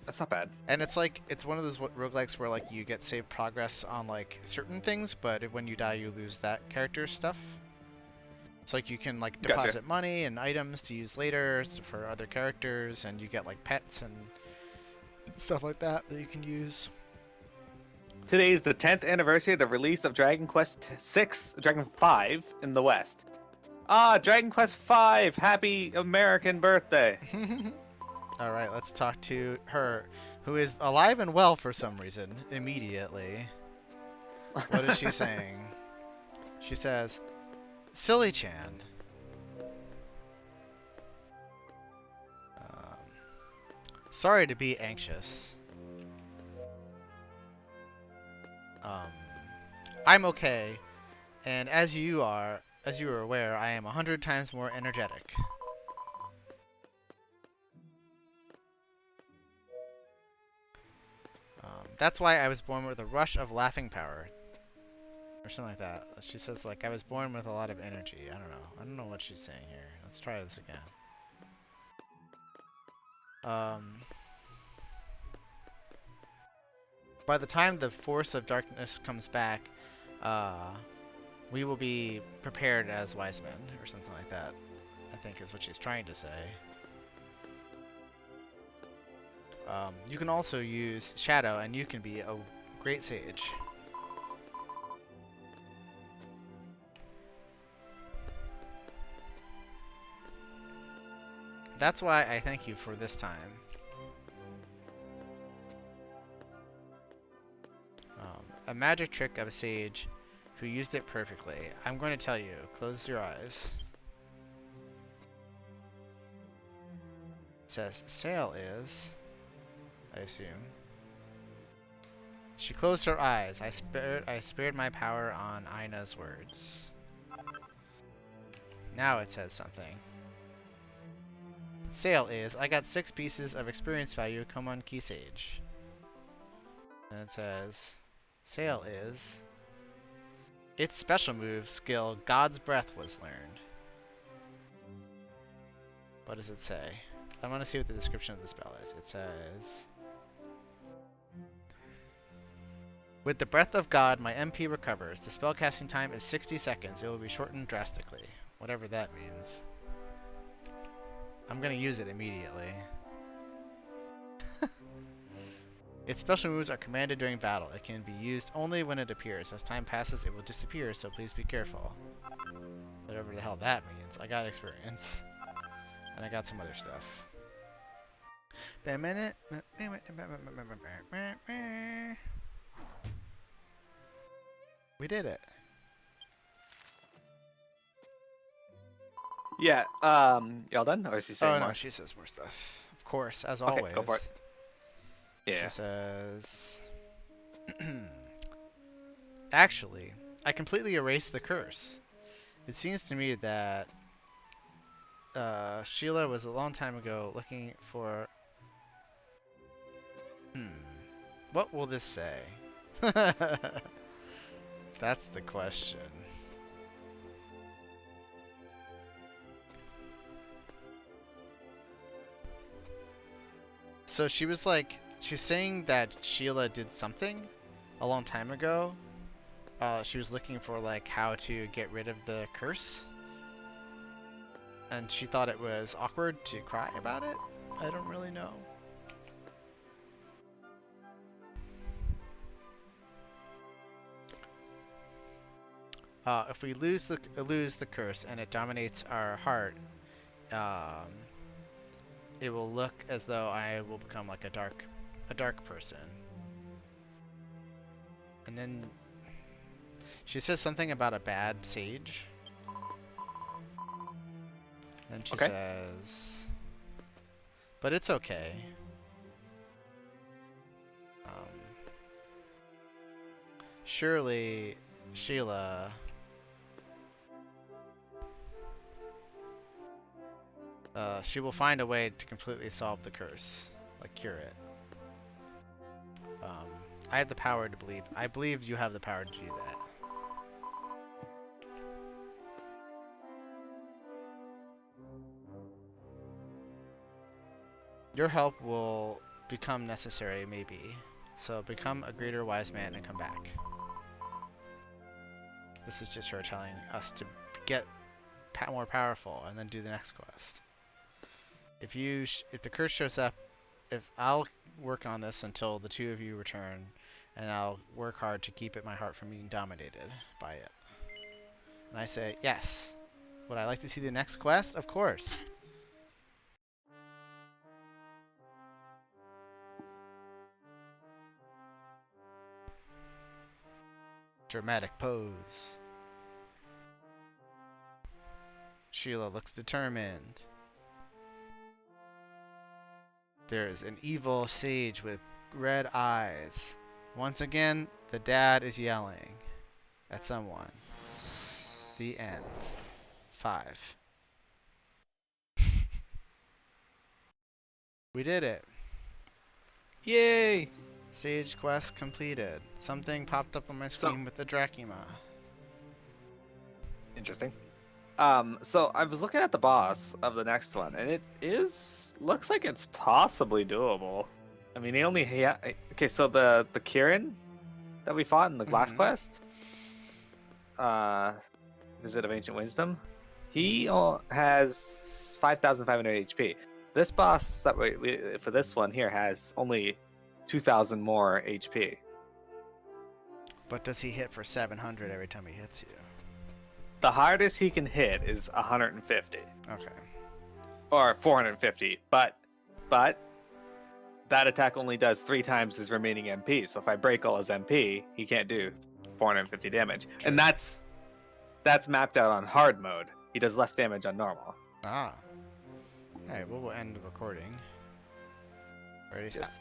That's not bad. And it's like, it's one of those roguelikes where like you get saved progress on like certain things, but when you die you lose that character's stuff. So like you can like deposit money and items to use later for other characters, and you get like pets and stuff like that you can use. Today is the 10th anniversary of the release of Dragon Quest Dragon 5 in the West. Dragon Quest 5! Happy American birthday! Alright, let's talk to her, who is alive and well for some reason, immediately. What is she saying? She says, Silly Chan. Sorry to be anxious. I'm okay, and as you are aware, I am 100 times more energetic. That's why I was born with a rush of laughing power. Or something like that. She says, like, I was born with a lot of energy. I don't know. I don't know what she's saying here. Let's try this again. By the time the force of darkness comes back, we will be prepared as wise men, or something like that, I think is what she's trying to say. You can also use Shadow, and you can be a great sage. That's why I thank you for this time. A magic trick of a sage who used it perfectly. I'm going to tell you. Close your eyes. It says, Sail is... I assume. She closed her eyes. I spared my power on Ina's words. Now it says something. Sail is, I got 6 pieces of experience value, come on Key Sage. And it says, Sail is, its special move skill, God's Breath, was learned. What does it say? I want to see what the description of the spell is. It says, with the breath of God, my MP recovers. The spellcasting time is 60 seconds. It will be shortened drastically. Whatever that means. I'm gonna use it immediately. Its special moves are commanded during battle. It can be used only when it appears. As time passes, it will disappear, so please be careful. Whatever the hell that means. I got experience. And I got some other stuff. We did it. Yeah, y'all done? Or is she saying more? No, she says more stuff. Of course, as Okay, always. go for it. Yeah. She says... Actually, I completely erased the curse. It seems to me that Sheila was a long time ago looking for... What will this say? That's the question. So she was like, she's saying that Sheila did something a long time ago. She was looking for like how to get rid of the curse. And she thought it was awkward to cry about it? I don't really know. If we lose the curse and it dominates our heart, it will look as though I will become like a dark person. And then she says something about a bad sage. Then she Okay. says, but it's okay. Surely, Sheila, she will find a way to completely solve the curse, like cure it. I have the power to believe. I believe you have the power to do that. Your help will become necessary, maybe. So become a greater wise man and come back. This is just her telling us to get more powerful and then do the next quest. If the curse shows up, if I'll work on this until the two of you return, and I'll work hard to keep my heart from being dominated by it. And I say, yes. Would I like to see the next quest? Of course. Dramatic pose. Sheila looks determined. There's an evil sage with red eyes. Once again, the dad is yelling at someone. The end. 5. We did it. Yay! Sage quest completed. Something popped up on my screen with the Drachima. Interesting. So I was looking at the boss of the next one, and it looks like it's possibly doable. I mean, he only okay. So the Kieran that we fought in the last quest, Visit of Ancient Wisdom, he has 5,500 HP. This boss that we for this one here has only 2,000 more HP. But does he hit for 700 every time he hits you? The hardest he can hit is 150. Okay. Or 450, but that attack only does 3 times his remaining MP. So if I break all his MP, he can't do 450 damage. True. And that's mapped out on hard mode. He does less damage on normal. Ah. Alright, we'll end the recording. Ready, stop. Yes.